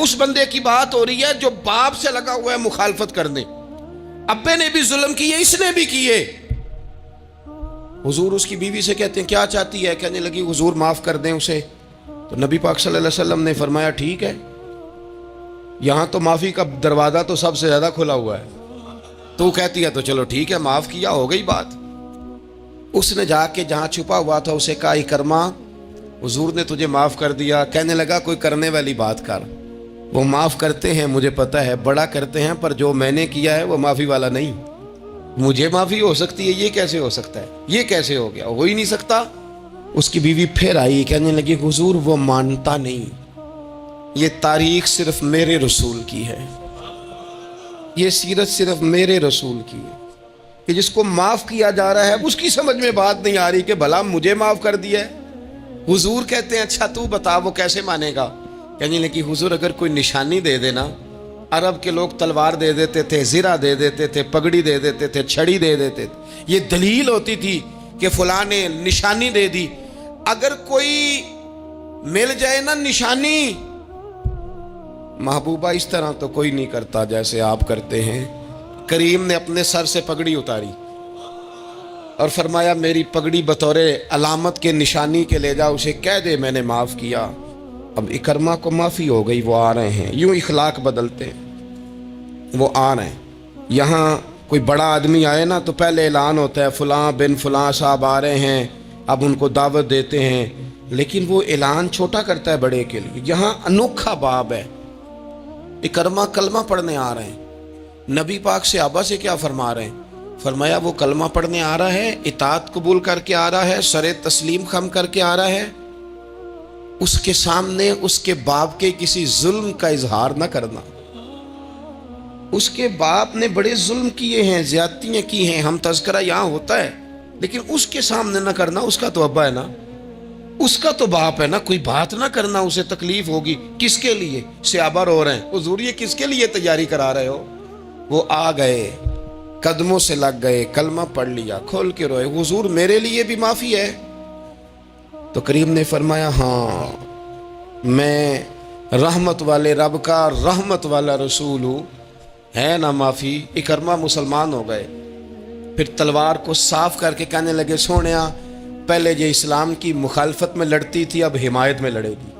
اس بندے کی بات ہو رہی ہے جو باپ سے لگا ہوا ہے مخالفت کرنے. ابے نے بھی ظلم کیے, اس نے بھی کیے. حضور اس کی بیوی سے کہتے ہیں کیا چاہتی ہے؟ کہنے لگی حضور معاف کر دیں اسے. تو نبی پاک صلی اللہ علیہ وسلم نے فرمایا ٹھیک ہے, یہاں تو معافی کا دروازہ تو سب سے زیادہ کھلا ہوا ہے, تو کہتی ہے تو چلو ٹھیک ہے, معاف کیا, ہو گئی بات. اس نے جا کے جہاں چھپا ہوا تھا اسے کہا اکرما حضور نے تجھے معاف کر دیا. کہنے لگا کوئی کرنے والی بات کر. وہ معاف کرتے ہیں مجھے پتہ ہے, بڑا کرتے ہیں, پر جو میں نے کیا ہے وہ معافی والا نہیں. مجھے معافی ہو سکتی ہے, یہ کیسے ہو سکتا ہے, یہ کیسے ہو گیا, ہو ہی نہیں سکتا. اس کی بیوی پھر آئی, کہنے لگی حضور وہ مانتا نہیں, یہ تاریخ صرف میرے رسول کی ہے, یہ سیرت صرف میرے رسول کی ہے, کہ جس کو معاف کیا جا رہا ہے اس کی سمجھ میں بات نہیں آ رہی کہ بھلا مجھے معاف کر دیا ہے. حضور کہتے ہیں اچھا تو بتا وہ کیسے مانے گا؟ کہنے لگی حضور اگر کوئی نشانی دے دینا, عرب کے لوگ تلوار دے دیتے تھے, زرہ دے دیتے تھے, پگڑی دے دیتے تھے, چھڑی دے دیتے تھے, یہ دلیل ہوتی تھی کہ فلاں نے نشانی دے دی. اگر کوئی مل جائے نا نشانی, محبوبہ اس طرح تو کوئی نہیں کرتا جیسے آپ کرتے ہیں. کریم نے اپنے سر سے پگڑی اتاری اور فرمایا میری پگڑی بطور علامت کے نشانی کے لے جا, اسے کہہ دے میں نے معاف کیا. اب اکرما کو معافی ہو گئی, وہ آ رہے ہیں. یوں اخلاق بدلتے ہیں, وہ آ رہے ہیں. یہاں کوئی بڑا آدمی آئے نا تو پہلے اعلان ہوتا ہے فلاں بن فلاں صاحب آ رہے ہیں, اب ان کو دعوت دیتے ہیں, لیکن وہ اعلان چھوٹا کرتا ہے بڑے کے لیے. یہاں انوکھا باب ہے. اکرما کلمہ پڑھنے آ رہے ہیں, نبی پاک صحابہ سے کیا فرما رہے ہیں؟ فرمایا وہ کلمہ پڑھنے آ رہا ہے, اطاعت قبول کر کے آ رہا ہے, سر تسلیم خم کر کے آ رہا ہے. اس کے سامنے اس کے باپ کے کسی ظلم کا اظہار نہ کرنا. اس کے باپ نے بڑے ظلم کیے ہیں, زیادتیاں کی ہیں, ہم تذکرہ یہاں ہوتا ہے, لیکن اس کے سامنے نہ کرنا. اس کا تو ابا ہے نا, اس کا تو باپ ہے نا, کوئی بات نہ کرنا, اسے تکلیف ہوگی. کس کے لیے؟ صحابہ رو رہے ہیں, حضور یہ کس کے لیے تیاری کرا رہے ہو؟ وہ آ گئے, قدموں سے لگ گئے, کلمہ پڑھ لیا, کھول کے روئے, حضور میرے لیے بھی معافی ہے؟ تو کریم نے فرمایا ہاں میں رحمت والے رب کا رحمت والا رسول ہوں, ہے نا معافی. اکرما مسلمان ہو گئے. پھر تلوار کو صاف کر کے کہنے لگے سونیا پہلے یہ اسلام کی مخالفت میں لڑتی تھی, اب حمایت میں لڑے گی.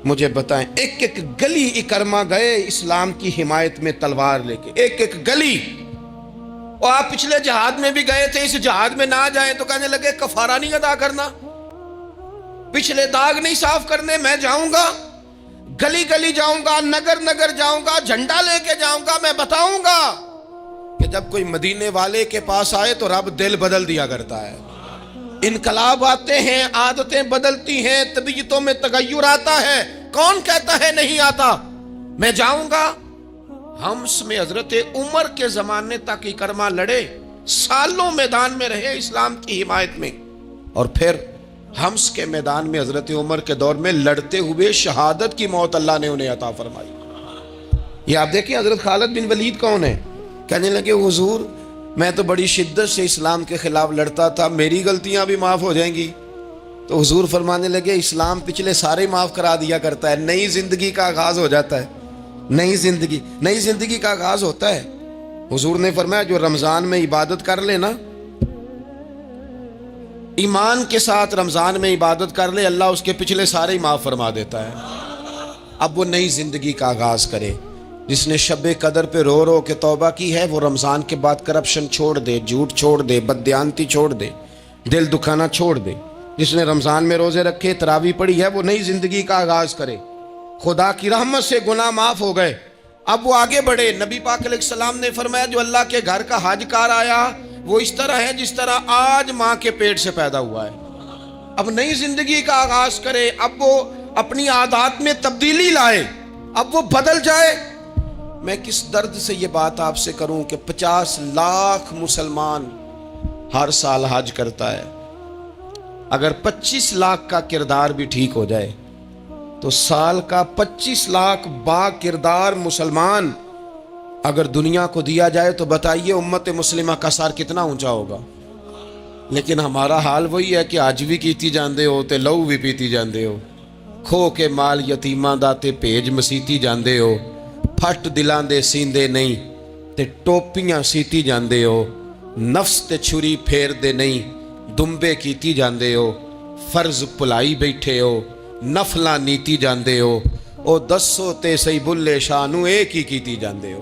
مجھے بتائیں, ایک ایک گلی اکرما گئے اسلام کی حمایت میں تلوار لے کے, ایک ایک گلی. اور آپ پچھلے جہاد میں بھی گئے تھے, اس جہاد میں نہ جائیں تو کہنے لگے کفارہ نہیں ادا کرنا, پچھلے داغ نہیں صاف کرنے. میں جاؤں گا, گلی گلی جاؤں گا, نگر نگر جاؤں گا, جھنڈا لے کے جاؤں گا, میں بتاؤں گا کہ جب کوئی مدینے والے کے پاس آئے تو رب دل بدل دیا کرتا ہے. انقلاب آتے ہیں, عادتیں بدلتی ہیں, طبیعتوں میں تغیر آتا ہے. کون کہتا ہے نہیں آتا؟ میں جاؤں گا. حمص میں حضرت عمر کے زمانے تک اکرما لڑے, سالوں میدان میں رہے اسلام کی حمایت میں, اور پھر حمص کے میدان میں حضرت عمر کے دور میں لڑتے ہوئے شہادت کی موت اللہ نے انہیں عطا فرمائی. یہ آپ دیکھیں حضرت خالد بن ولید کون ہے؟ کہنے لگے حضور میں تو بڑی شدت سے اسلام کے خلاف لڑتا تھا, میری غلطیاں بھی معاف ہو جائیں گی. تو حضور فرمانے لگے اسلام پچھلے سارے معاف کرا دیا کرتا ہے, نئی زندگی کا آغاز ہو جاتا ہے. نئی زندگی کا آغاز ہوتا ہے. حضور نے فرمایا جو رمضان میں عبادت کر لے نا, ایمان کے ساتھ رمضان میں عبادت کر لے, اللہ اس کے پچھلے سارے معاف فرما دیتا ہے. اب وہ نئی زندگی کا آغاز کرے. جس نے شب قدر پہ رو رو کے توبہ کی ہے وہ رمضان کے بعد کرپشن چھوڑ دے, جھوٹ چھوڑ دے, بددیانتی چھوڑ دے, دل دکھانا چھوڑ دے. جس نے رمضان میں روزے رکھے, تراویح پڑھی ہے, وہ نئی زندگی کا آغاز کرے. خدا کی رحمت سے گناہ معاف ہو گئے, اب وہ آگے بڑھے. نبی پاک علیہ السلام نے فرمایا جو اللہ کے گھر کا حج کار آیا وہ اس طرح ہے جس طرح آج ماں کے پیٹ سے پیدا ہوا ہے. اب نئی زندگی کا آغاز کرے, اب وہ اپنی عادات میں تبدیلی لائے, اب وہ بدل جائے. میں کس درد سے یہ بات آپ سے کروں کہ 50 لاکھ مسلمان ہر سال حج کرتا ہے. اگر 25 لاکھ کا کردار بھی ٹھیک ہو جائے تو سال کا 25 لاکھ با کردار مسلمان اگر دنیا کو دیا جائے تو بتائیے امت مسلمہ کا سر کتنا اونچا ہوگا. لیکن ہمارا حال وہی ہے کہ آج بھی کیتی جاندے ہو تے لہو بھی پیتی جاندے ہو. ਖੋ ਕੇ ਮਾਲ ਯਤੀਮਾਂ ਦਾ ਤੇ ਭੇਜ ਮਸੀਤੀ ਜਾਂਦੇ ਹੋ, ਫੱਟ ਦਿਲਾਂ ਦੇ ਸੀਂਦੇ ਨਹੀਂ ਤੇ ਟੋਪੀਆਂ ਸੀਤੀ ਜਾਂਦੇ ਹੋ, ਨਫਸ ਤੇ ਛੁਰੀ ਫੇਰਦੇ ਨਹੀਂ ਦੁੰਬੇ ਕੀਤੀ ਜਾਂਦੇ ਹੋ, ਫਰਜ਼ ਭੁਲਾਈ ਬੈਠੇ ਹੋ ਨਫਲਾਂ ਨੀਤੀ ਜਾਂਦੇ ਹੋ, ਉਹ ਦੱਸੋ ਤੇ ਸਹੀ ਬੁੱਲੇ ਸ਼ਾਹ ਨੂੰ ਇਹ ਕੀ ਕੀਤੀ ਜਾਂਦੇ ਹੋ।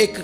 1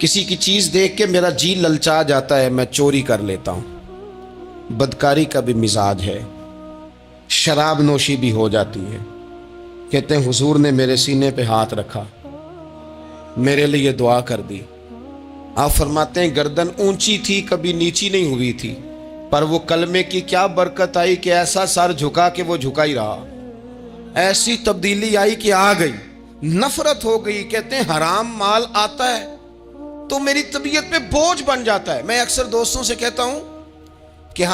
کسی کی چیز دیکھ کے میرا جی للچا جاتا ہے، میں چوری کر لیتا ہوں۔ بدکاری کا بھی مزاج ہے، شراب نوشی بھی ہو جاتی ہے۔ کہتے ہیں حضور نے میرے سینے پہ ہاتھ رکھا، میرے لیے دعا کر دی۔ آپ فرماتے ہیں گردن اونچی تھی، کبھی نیچی نہیں ہوئی تھی، پر وہ کلمے کی کیا برکت آئی کہ ایسا سر جھکا کہ وہ جھکا ہی رہا۔ ایسی تبدیلی آئی کہ آ گئی، نفرت ہو گئی۔ کہتے ہیں حرام مال آتا ہے تو میری طبیعت پہ بوجھ بن جاتا ہے۔ میں اکثر دوستوں سے کہتا ہوں کہ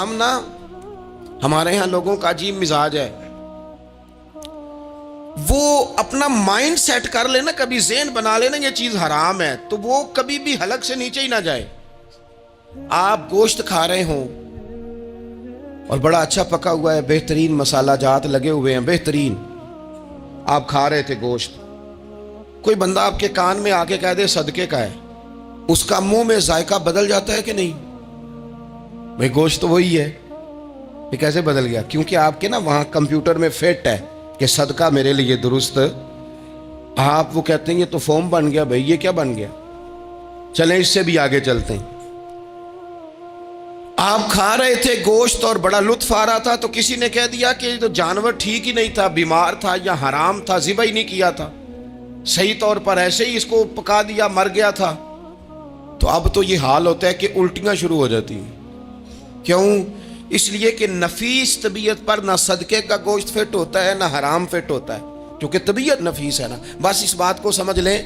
ہمارے ہاں لوگوں کا عجیب مزاج ہے، وہ اپنا مائنڈ سیٹ کر لینا، کبھی ذہن بنا لینا یہ چیز حرام ہے تو وہ کبھی بھی حلق سے نیچے ہی نہ جائے۔ آپ گوشت کھا رہے ہوں اور بڑا اچھا پکا ہوا ہے، بہترین مسالہ جات لگے ہوئے ہیں، بہترین، آپ کھا رہے تھے گوشت، کوئی بندہ آپ کے کان میں آ کے کہہ دے صدقے کا ہے، اس کا منہ میں ذائقہ بدل جاتا ہے کہ نہیں؟ بھئی گوشت تو وہی ہے، یہ کیسے بدل گیا؟ کیونکہ آپ کے وہاں کمپیوٹر میں فٹ ہے کہ صدقہ میرے لیے درست۔ آپ وہ کہتے ہیں یہ تو فارم بن گیا۔ بھئی یہ کیا بن گیا؟ چلیں اس سے بھی آگے چلتے ہیں۔ آپ کھا رہے تھے گوشت اور بڑا لطف آ رہا تھا تو کسی نے کہہ دیا کہ تو جانور ٹھیک ہی نہیں تھا، بیمار تھا یا حرام تھا، ذبح ہی نہیں کیا تھا، صحیح طور پر ایسے ہی اس کو پکا دیا، مر گیا تھا۔ تو اب تو یہ حال ہوتا ہے کہ الٹیاں شروع ہو جاتی ہیں۔ کیوں؟ اس لیے کہ نفیس طبیعت پر نہ صدقے کا گوشت فٹ ہوتا ہے نہ حرام فٹ ہوتا ہے، کیونکہ طبیعت نفیس ہے نا۔ بس اس بات کو سمجھ لیں،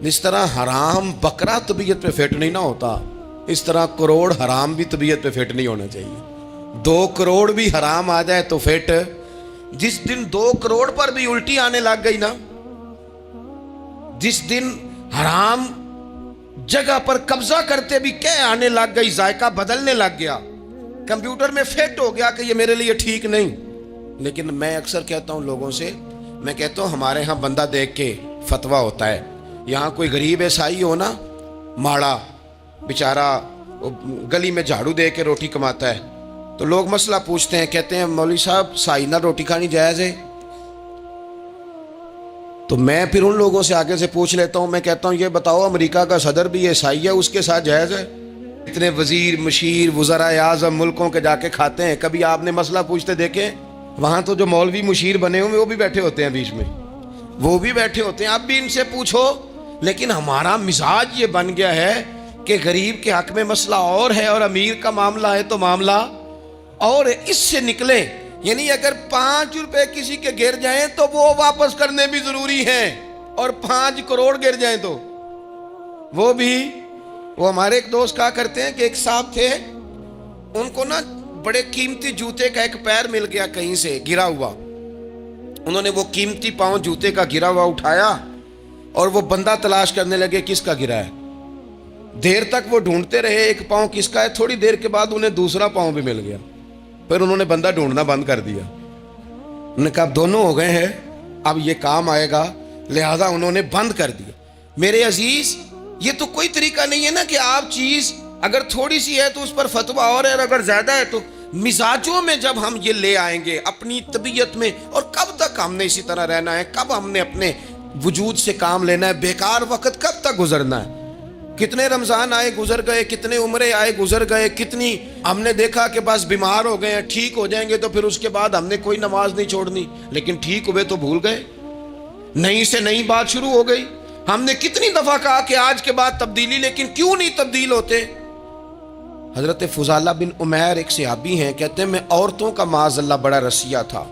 جس طرح حرام بکرا طبیعت پہ فٹ نہیں نہ ہوتا، اس طرح کروڑ حرام بھی طبیعت پہ فٹ نہیں ہونا چاہیے۔ 2 کروڑ بھی حرام آ جائے تو فٹ۔ جس دن 2 کروڑ پر بھی الٹی آنے لگ گئی نا، جس دن حرام جگہ پر قبضہ کرتے بھی کہہ آنے لگ گئی، ذائقہ بدلنے لگ گیا، کمپیوٹر میں فٹ ہو گیا کہ یہ میرے لیے ٹھیک نہیں۔ لیکن میں اکثر کہتا ہوں لوگوں سے، میں کہتا ہوں ہمارے ہاں بندہ دیکھ کے فتویٰ ہوتا ہے۔ یہاں کوئی غریب عیسائی ہو نا، ماڑا بیچارہ گلی میں جھاڑو دے کے روٹی کماتا ہے، تو لوگ مسئلہ پوچھتے ہیں، کہتے ہیں مولوی صاحب سائنہ روٹی کھانی جائز ہے؟ تو میں پھر ان لوگوں سے آگے سے پوچھ لیتا ہوں، میں کہتا ہوں یہ بتاؤ امریکہ کا صدر بھی عیسائی ہے، اس کے ساتھ جائز ہے؟ اتنے وزیر مشیر وزراء اعظم ملکوں کے جا کے کھاتے ہیں، کبھی آپ نے مسئلہ پوچھتے دیکھیں؟ وہاں تو جو مولوی مشیر بنے ہوئے وہ بھی بیٹھے ہوتے ہیں بیچ میں، وہ بھی بیٹھے ہوتے ہیں، اب بھی ان سے پوچھو۔ لیکن ہمارا مزاج یہ بن گیا ہے کہ غریب کے حق میں مسئلہ اور ہے اور امیر کا معاملہ ہے تو معاملہ اور اس سے نکلے۔ یعنی اگر 5 روپے کسی کے گر جائیں تو وہ واپس کرنے بھی ضروری ہیں، اور 5 کروڑ گر جائیں تو وہ بھی۔ وہ ہمارے ایک دوست کہا کرتے ہیں کہ ایک صاحب تھے، ان کو نا بڑے قیمتی جوتے کا ایک پیر مل گیا کہیں سے گرا ہوا، انہوں نے وہ قیمتی پاؤں جوتے کا گرا ہوا اٹھایا اور وہ بندہ تلاش کرنے لگے کس کا گرا ہے۔ دیر تک وہ ڈھونڈتے رہے ایک پاؤں کس کا ہے، تھوڑی دیر کے بعد انہیں دوسرا پاؤں بھی مل گیا، پھر انہوں نے بندہ ڈھونڈنا بند کر دیا۔ انہوں نے کہا اب دونوں ہو گئے ہیں، اب یہ کام آئے گا، لہذا انہوں نے بند کر دیا۔ میرے عزیز، یہ تو کوئی طریقہ نہیں ہے نا کہ آپ چیز اگر تھوڑی سی ہے تو اس پر فتویٰ اور ہے، اور اگر زیادہ ہے تو مزاجوں میں جب ہم یہ لے آئیں گے اپنی طبیعت میں، اور کب تک ہم نے اسی طرح رہنا ہے؟ کب ہم نے اپنے وجود سے کام لینا ہے؟ بیکار وقت کب تک گزرنا ہے؟ کتنے رمضان آئے گزر گئے، کتنے عمرے آئے گزر گئے، کتنی ہم نے دیکھا کہ بس بیمار ہو گئے ہیں، ٹھیک ہو جائیں گے تو پھر اس کے بعد ہم نے کوئی نماز نہیں چھوڑنی، لیکن ٹھیک ہوئے تو بھول گئے، نئی سے نئی بات شروع ہو گئی۔ ہم نے کتنی دفعہ کہا کہ آج کے بعد تبدیلی، لیکن کیوں نہیں تبدیل ہوتے؟ حضرت فضالہ بن عمیر ایک صحابی ہیں، کہتے ہیں میں عورتوں کا معاذ اللہ بڑا رسیہ تھا۔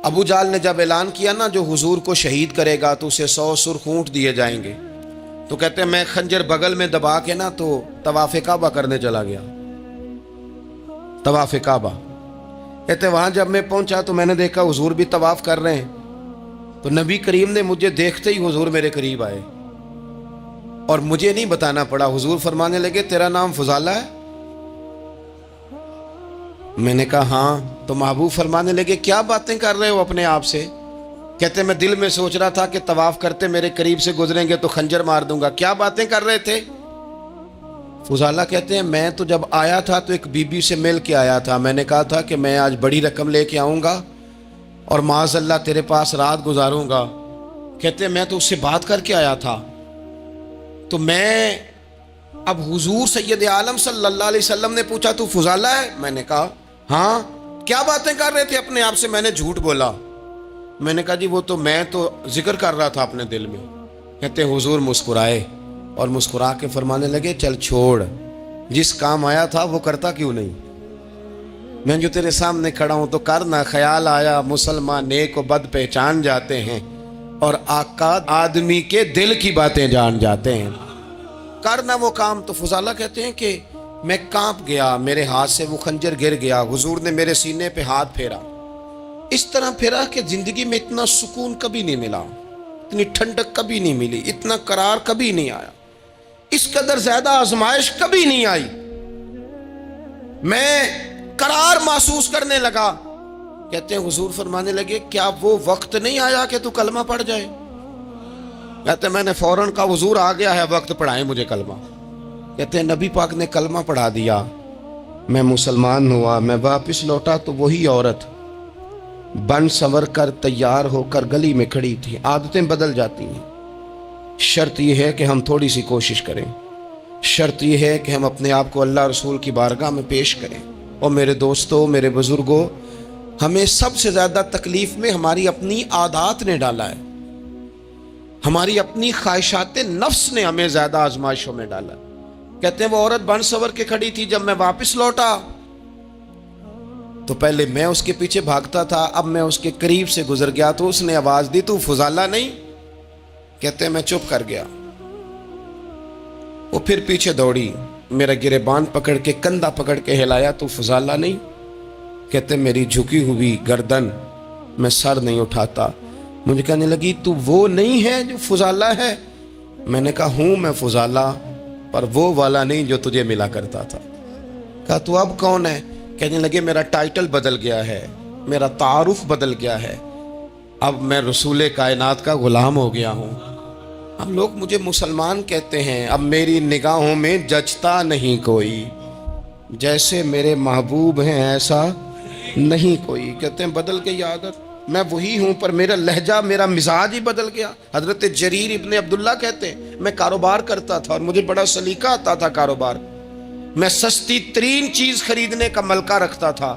ابو جہل نے جب اعلان کیا نا جو حضور کو شہید کرے گا تو اسے 100 سرخ اونٹ دیے جائیں گے، تو کہتے ہیں میں خنجر بغل میں دبا کے نا تو طواف کعبہ کرنے چلا گیا، طواف کعبہ۔ کہتے ہیں وہاں جب میں پہنچا تو میں نے دیکھا حضور بھی طواف کر رہے ہیں، تو نبی کریم نے مجھے دیکھتے ہی حضور میرے قریب آئے، اور مجھے نہیں بتانا پڑا، حضور فرمانے لگے تیرا نام فضالہ ہے؟ میں نے کہا ہاں۔ تو محبوب فرمانے لگے کیا باتیں کر رہے ہو اپنے آپ سے؟ کہتے میں دل میں سوچ رہا تھا کہ طواف کرتے میرے قریب سے گزریں گے تو خنجر مار دوں گا۔ کیا باتیں کر رہے تھے؟ فضالہ کہتے ہیں میں تو جب آیا تھا تو ایک بی بی سے مل کے آیا تھا، میں نے کہا تھا کہ میں آج بڑی رقم لے کے آؤں گا اور معاذ اللہ تیرے پاس رات گزاروں گا۔ کہتے ہیں میں تو اس سے بات کر کے آیا تھا، تو میں اب حضور سید عالم صلی اللہ علیہ وسلم نے پوچھا تو فضالہ ہے؟ میں نے کہا ہاں۔ کیا باتیں کر رہے تھے اپنے آپ سے؟ میں نے جھوٹ بولا۔ میں نے کہا جی وہ تو میں تو ذکر کر رہا تھا اپنے دل میں۔ کہتے حضور مسکرائے اور مسکرا کے فرمانے لگے چل چھوڑ، جس کام آیا تھا وہ کرتا کیوں نہیں؟ میں جو تیرے سامنے کھڑا ہوں تو کرنا۔ خیال آیا مسلمان نیک و بد پہچان جاتے ہیں اور آقا آدمی کے دل کی باتیں جان جاتے ہیں، کرنا وہ کام۔ تو فضالہ کہتے ہیں کہ میں کانپ گیا، میرے ہاتھ سے وہ خنجر گر گیا، حضور نے میرے سینے پہ ہاتھ پھیرا، اس طرح پھیرا کہ زندگی میں اتنا سکون کبھی نہیں ملا، اتنی ٹھنڈک کبھی نہیں ملی، اتنا قرار کبھی نہیں آیا، اس قدر زیادہ آزمائش کبھی نہیں آئی۔ میں قرار محسوس کرنے لگا۔ کہتے ہیں حضور فرمانے لگے کیا وہ وقت نہیں آیا کہ تو کلمہ پڑھ جائے؟ کہتے ہیں میں نے فوراً کہا حضور آ گیا ہے وقت، پڑھائیں مجھے کلمہ۔ کہتے ہیں نبی پاک نے کلمہ پڑھا دیا، میں مسلمان ہوا۔ میں واپس لوٹا تو وہی عورت بن سنور کر تیار ہو کر گلی میں کھڑی تھی۔ عادتیں بدل جاتی ہیں، شرط یہ ہے کہ ہم تھوڑی سی کوشش کریں، شرط یہ ہے کہ ہم اپنے آپ کو اللہ رسول کی بارگاہ میں پیش کریں۔ اور میرے دوستوں، میرے بزرگوں، ہمیں سب سے زیادہ تکلیف میں ہماری اپنی عادات نے ڈالا ہے، ہماری اپنی خواہشات نفس نے ہمیں زیادہ آزمائشوں میں ڈالا۔ کہتے ہیں وہ عورت بن سنور کے کھڑی تھی، جب میں واپس لوٹا تو پہلے میں اس کے پیچھے بھاگتا تھا، اب میں اس کے قریب سے گزر گیا تو اس نے آواز دی تو فضالہ نہیں؟ کہتے ہیں میں چپ کر گیا۔ وہ پھر پیچھے دوڑی، میرا گریبان پکڑ کے کندھا پکڑ کے ہلایا تو فضالہ نہیں؟ کہتے ہیں میری جھکی ہوئی گردن، میں سر نہیں اٹھاتا۔ مجھے کہنے لگی تو وہ نہیں ہے جو فضالہ ہے؟ میں نے کہا ہوں میں فضالہ، پر وہ والا نہیں جو تجھے ملا کرتا تھا۔ کہا تو اب کون ہے؟ کہنے لگے میرا ٹائٹل بدل گیا ہے، میرا تعارف بدل گیا ہے، اب میں رسول کائنات کا غلام ہو گیا ہوں۔ اب لوگ مجھے مسلمان کہتے ہیں، اب میری نگاہوں میں جچتا نہیں کوئی، جیسے میرے محبوب ہیں ایسا نہیں کوئی۔ کہتے ہیں بدل گئی عادت، میں وہی ہوں پر میرا لہجہ، میرا مزاج ہی بدل گیا۔ حضرت جریر ابن عبداللہ کہتے ہیں میں کاروبار کرتا تھا اور مجھے بڑا سلیقہ آتا تھا کاروبار، میں سستی ترین چیز خریدنے کا ملکہ رکھتا تھا،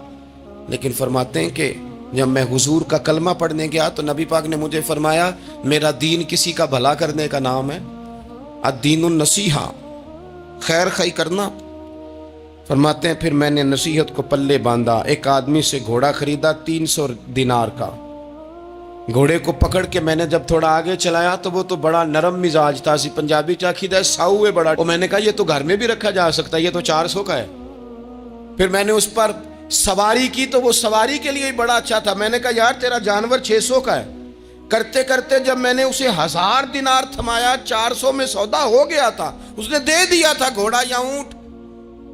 لیکن فرماتے ہیں کہ جب میں حضور کا کلمہ پڑھنے گیا تو نبی پاک نے مجھے فرمایا میرا دین کسی کا بھلا کرنے کا نام ہے، الدین النصیحہ، خیر خی کرنا۔ فرماتے ہیں پھر میں نے نصیحت کو پلے باندھا، ایک آدمی سے گھوڑا خریدا 300 دینار کا، گھوڑے کو پکڑ کے میں نے جب تھوڑا آگے چلایا تو وہ تو بڑا نرم مزاج تھا، سی پنجابی چاکھی دا ساؤ ہے بڑا، اور میں نے کہا یہ تو گھر میں بھی رکھا جا سکتا ہے، یہ تو 400 کا ہے۔ پھر میں نے اس پر سواری کی تو وہ سواری کے لیے بڑا اچھا تھا، میں نے کہا یار تیرا جانور 600 کا ہے۔ کرتے کرتے جب میں نے اسے 1000 دینار تھمایا، 400 میں سودا ہو گیا تھا، اس نے دے دیا تھا گھوڑا یا اونٹ۔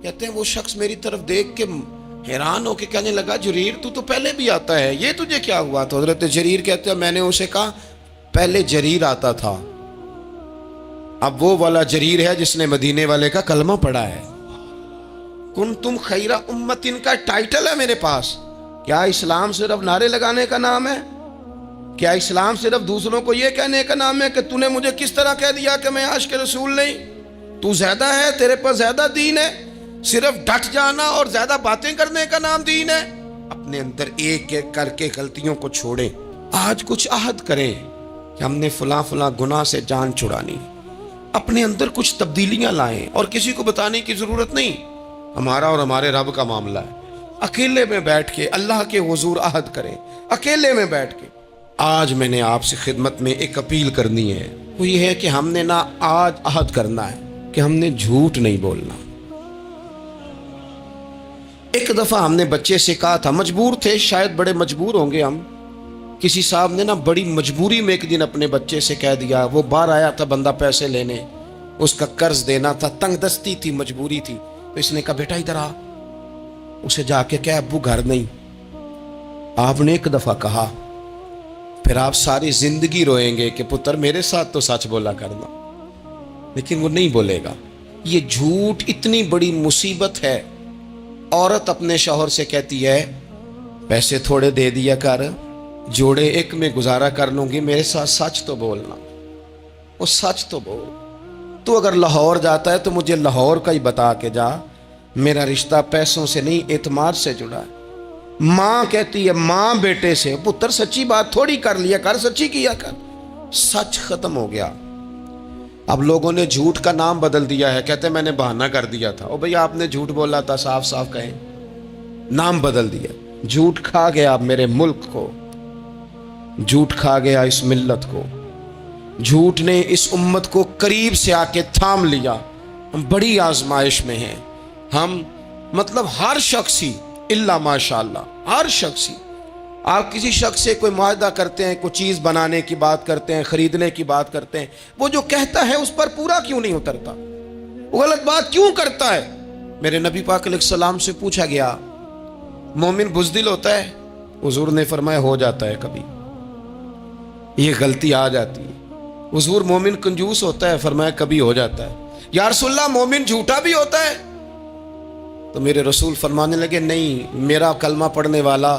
کہتے ہیں وہ شخص میری طرف دیکھ کے حیران ہو کے کہنے لگا جریر تو پہلے بھی آتا ہے، یہ تجھے کیا ہوا؟ تو حضرت جریر کہتے ہیں میں نے اسے کہا پہلے جریر آتا تھا، اب وہ والا جریر ہے جس نے مدینے والے کا کلمہ پڑھا ہے۔ کنتم خیر امتن کا ٹائٹل ہے میرے پاس۔ کیا اسلام صرف نعرے لگانے کا نام ہے؟ کیا اسلام صرف دوسروں کو یہ کہنے کا نام ہے کہ تو نے مجھے کس طرح کہہ دیا کہ میں عاشق رسول نہیں؟ تو زیادہ ہے، تیرے پاس زیادہ دین ہے، صرف ڈٹ جانا اور زیادہ باتیں کرنے کا نام دین ہے؟ اپنے اندر ایک ایک کر کے غلطیوں کو چھوڑیں، آج کچھ عہد کریں کہ ہم نے فلاں فلاں گناہ سے جان چھڑانی، اپنے اندر کچھ تبدیلیاں لائیں، اور کسی کو بتانے کی ضرورت نہیں، ہمارا اور ہمارے رب کا معاملہ ہے۔ اکیلے میں بیٹھ کے اللہ کے حضور عہد کریں، اکیلے میں بیٹھ کے۔ آج میں نے آپ سے خدمت میں ایک اپیل کرنی ہے، وہ یہ ہے کہ ہم نے نہ آج عہد کرنا ہے کہ ہم نے جھوٹ نہیں بولنا۔ ایک دفعہ ہم نے بچے سے کہا تھا، مجبور تھے، شاید بڑے مجبور ہوں گے ہم، کسی صاحب نے نا بڑی مجبوری میں ایک دن اپنے بچے سے کہہ دیا، وہ باہر آیا تھا بندہ پیسے لینے، اس کا قرض دینا تھا، تنگ دستی تھی، مجبوری تھی، تو اس نے کہا بیٹا ادھر آ، اسے جا کے کہا ابو گھر نہیں۔ آپ نے ایک دفعہ کہا، پھر آپ ساری زندگی روئیں گے کہ پتر میرے ساتھ تو سچ بولا کرنا، لیکن وہ نہیں بولے گا۔ یہ جھوٹ اتنی بڑی مصیبت ہے۔ عورت اپنے شوہر سے کہتی ہے پیسے تھوڑے دے دیا کر، جوڑے ایک میں گزارا کر لوں گی، میرے ساتھ سچ تو بولنا، وہ سچ تو بول۔ تو اگر لاہور جاتا ہے تو مجھے لاہور کا ہی بتا کے جا، میرا رشتہ پیسوں سے نہیں اعتماد سے جڑا ہے۔ ماں کہتی ہے ماں بیٹے سے، پتر سچی بات تھوڑی کر لیا کر، سچی کیا کر۔ سچ ختم ہو گیا۔ اب لوگوں نے جھوٹ کا نام بدل دیا ہے، کہتے ہیں میں نے بہانہ کر دیا تھا۔ او بھئی آپ نے جھوٹ بولا تھا، صاف صاف کہیں، نام بدل دیا۔ جھوٹ کھا گیا میرے ملک کو، جھوٹ کھا گیا اس ملت کو، جھوٹ نے اس امت کو قریب سے آ کے تھام لیا۔ ہم بڑی آزمائش میں ہیں، ہم مطلب ہر شخصی الا ماشاءاللہ، ہر شخصی، آپ کسی شخص سے کوئی معاہدہ کرتے ہیں، کوئی چیز بنانے کی بات کرتے ہیں، خریدنے کی بات کرتے ہیں، وہ جو کہتا ہے اس پر پورا کیوں نہیں اترتا؟ وہ غلط بات کیوں کرتا ہے؟ میرے نبی پاک علیہ السلام سے پوچھا گیا مومن بزدل ہوتا ہے؟ حضور نے فرمایا ہو جاتا ہے، کبھی یہ غلطی آ جاتی ہے۔ حضور مومن کنجوس ہوتا ہے؟ فرمایا کبھی ہو جاتا ہے۔ یا رسول اللہ مومن جھوٹا بھی ہوتا ہے؟ تو میرے رسول فرمانے لگے نہیں، میرا کلمہ پڑھنے والا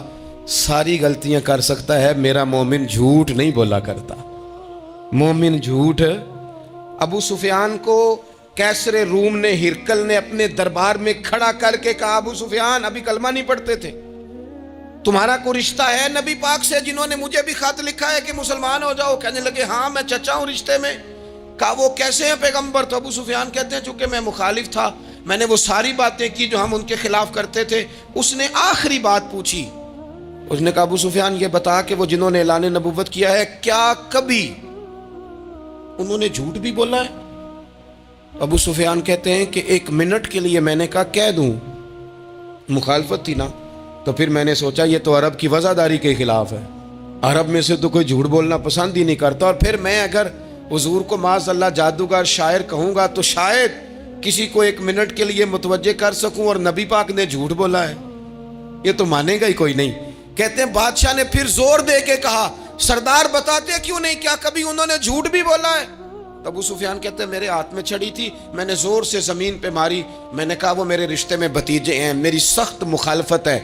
ساری غلطیاں کر سکتا ہے، میرا مومن جھوٹ نہیں بولا کرتا۔ مومن جھوٹ، ابو سفیان کو کیسر روم نے، ہرکل نے اپنے دربار میں کھڑا کر کے کہا ابو سفیان ابھی کلمہ نہیں پڑھتے تھے، تمہارا کوئی رشتہ ہے نبی پاک سے جنہوں نے مجھے بھی خط لکھا ہے کہ مسلمان ہو جاؤ؟ کہنے لگے ہاں میں چچا ہوں رشتے میں۔ کہا وہ کیسے ہیں پیغمبر؟ تو ابو سفیان کہتے ہیں چونکہ میں مخالف تھا، میں نے وہ ساری باتیں کی جو ہم ان کے خلاف کرتے تھے۔ اس نے آخری بات پوچھی، اس نے کہا ابو سفیان یہ بتا کہ وہ جنہوں نے اعلان نبوت کیا ہے کیا کبھی انہوں نے جھوٹ بھی بولا ہے؟ ابو سفیان کہتے ہیں کہ 1 منٹ کے لیے میں نے کہا کہہ دوں، مخالفت تھی نا، تو پھر میں نے سوچا یہ تو عرب کی وزاداری کے خلاف ہے، عرب میں سے تو کوئی جھوٹ بولنا پسند ہی نہیں کرتا، اور پھر میں اگر حضور کو معاذ اللہ جادوگر شاعر کہوں گا تو شاید کسی کو 1 منٹ کے لیے متوجہ کر سکوں، اور نبی پاک نے جھوٹ بولا ہے، یہ تو مانے گا ہی کوئی نہیں۔ کہتے ہیں بادشاہ نے پھر زور دے کے کہا سردار بتاتے کیوں نہیں، کیا کبھی انہوں نے جھوٹ بھی بولا ہے؟ ابو سفیان کہتے ہیں میرے ہاتھ میں چھڑی تھی، میں نے زور سے زمین پہ ماری، میں نے کہا وہ میرے رشتے میں بھتیجے ہیں، میری سخت مخالفت ہے،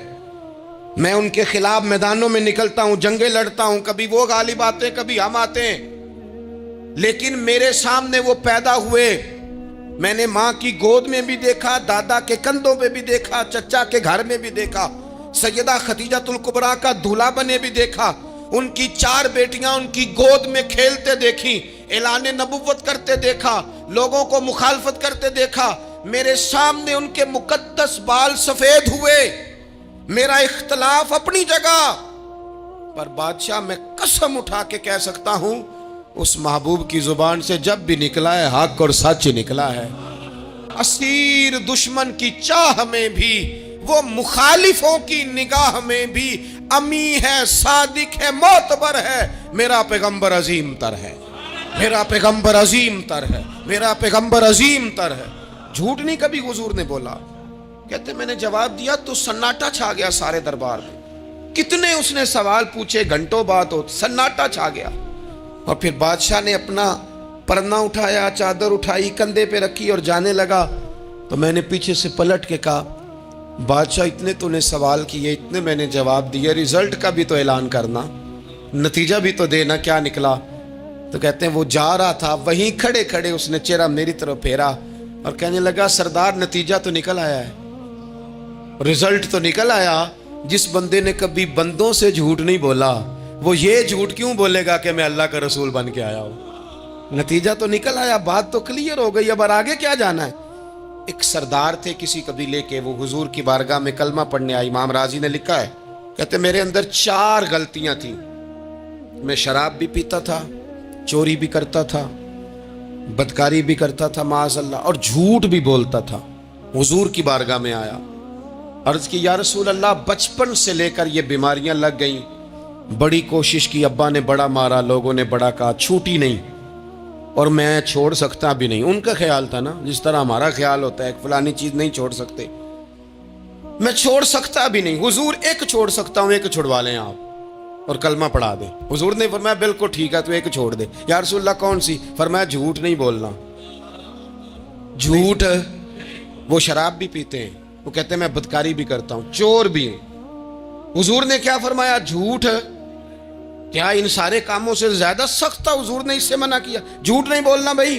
میں ان کے خلاف میدانوں میں نکلتا ہوں، جنگیں لڑتا ہوں، کبھی وہ غالب آتے کبھی ہم آتے ہیں، لیکن میرے سامنے وہ پیدا ہوئے، میں نے ماں کی گود میں بھی دیکھا، دادا کے کندھوں پہ بھی دیکھا، چچا کے گھر میں بھی دیکھا، سیدہ خدیجہ الکبریٰ کا دولہا بنے بھی دیکھا، ان کی 4 بیٹیاں ان کی گود میں کھیلتے دیکھی، اعلان نبوت کرتے دیکھا، لوگوں کو مخالفت کرتے دیکھا، میرے سامنے ان کے مقدس بال سفید ہوئے، میرا اختلاف اپنی جگہ پر بادشاہ میں قسم اٹھا کے کہہ سکتا ہوں اس محبوب کی زبان سے جب بھی نکلا ہے حق اور سچ نکلا ہے۔ اسیر دشمن کی چاہ میں بھی، وہ مخالفوں کی نگاہ میں بھی امی ہے، صادق ہے، معتبر ہے، میرا پیغمبر عظیم تر ہے، میرا پیغمبر عظیم تر ہے، میرا پیغمبر عظیم تر ہے۔ جھوٹ نہیں کبھی حضور نے بولا۔ کہتے میں نے جواب دیا تو سناٹا چھا گیا سارے دربار میں، کتنے اس نے سوال پوچھے، گھنٹوں بات ہو، سناٹا چھا گیا۔ اور پھر بادشاہ نے اپنا پرنا اٹھایا، چادر اٹھائی، کندھے پہ رکھی اور جانے لگا، تو میں نے پیچھے سے پلٹ کے کہا بادشاہ اتنے تو نے سوال کیے، اتنے میں نے جواب دیے، رزلٹ کا بھی تو اعلان کرنا، نتیجہ بھی تو دینا، کیا نکلا؟ تو کہتے ہیں وہ جا رہا تھا، وہیں کھڑے کھڑے اس نے چہرہ میری طرف پھیرا اور کہنے لگا سردار نتیجہ تو نکل آیا ہے، رزلٹ تو نکل آیا۔ جس بندے نے کبھی بندوں سے جھوٹ نہیں بولا وہ یہ جھوٹ کیوں بولے گا کہ میں اللہ کا رسول بن کے آیا ہوں؟ نتیجہ تو نکل آیا، بات تو کلیئر ہو گئی، اب آگے کیا جانا ہے؟ ایک سردار تھے کسی قبیلے کے، وہ حضور کی بارگاہ میں کلمہ پڑھنے آئے، امام راضی نے لکھا ہے، کہتے میرے اندر 4 غلطیاں تھیں، میں شراب بھی پیتا تھا، چوری بھی کرتا تھا، بدکاری بھی کرتا تھا معاذ اللہ، اور جھوٹ بھی بولتا تھا۔ حضور کی بارگاہ میں آیا، عرض کی یا رسول اللہ بچپن سے لے کر یہ بیماریاں لگ گئیں، بڑی کوشش کی، ابا نے بڑا مارا، لوگوں نے بڑا کہا، چھوٹی نہیں، اور میں چھوڑ سکتا بھی نہیں۔ ان کا خیال تھا نا جس طرح ہمارا خیال ہوتا ہے فلانی چیز نہیں چھوڑ سکتے، میں چھوڑ سکتا بھی نہیں۔ حضور ایک چھوڑ سکتا ہوں، ایک چھوڑوا لیں آپ اور کلمہ پڑھا دیں۔ حضور نے فرمایا بالکل ٹھیک ہے تو ایک چھوڑ دے۔ یا رسول اللہ کون سی؟ فرمایا جھوٹ نہیں بولنا۔ جھوٹ، وہ شراب بھی پیتے ہیں، وہ کہتے ہیں میں بدکاری بھی کرتا ہوں، چور بھی ہوں۔ حضور نے کیا فرمایا؟ جھوٹ۔ کیا ان سارے کاموں سے زیادہ سخت تھا حضور نے اس سے منع کیا؟ جھوٹ نہیں بولنا بھائی،